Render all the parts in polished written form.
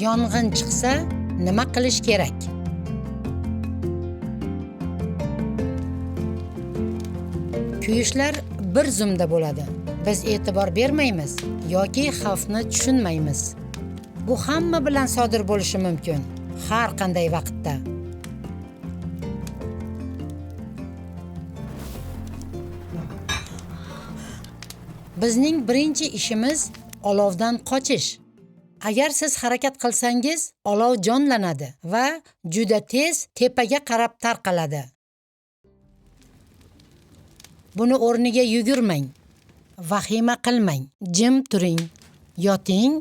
Yong'in chiqsa, nima qilish kerak? Kuyishlar bir zumda bo'ladi. Biz e'tibor bermaymiz yoki xavfni tushunmaymiz. Bu hamma bilan sodir bo'lishi mumkin, har qanday vaqtda. Bizning birinchi ishimiz olovdan qochish. Agar siz harakat qilsangiz, olov jonlanadi va juda tez tepaga qarab tarqaladi. Buni o'rniga yugurmang, vahima qilmang, jim turing, yoting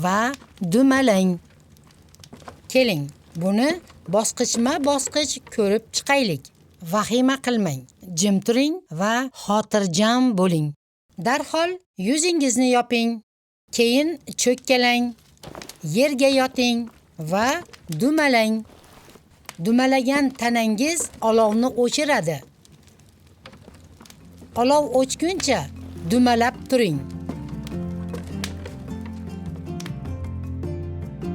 va dumalang. Keling, buni bosqichma-bosqich ko'rib chiqaylik. Vahima qilmang, jim turing va xotirjam bo'ling. Darhol yuzingizni yoping, keyin cho'kkalang, yerga yoting va dumalang. Dumalagan tanangiz olovni o'chiradi. Olov o'chguncha dumalab turing.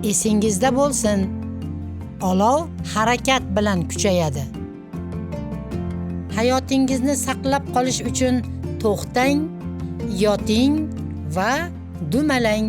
Esingizda bo'lsin, olov harakat bilan kuchayadi. Hayotingizni saqlab qolish uchun to'xtang, yoting va dumalang.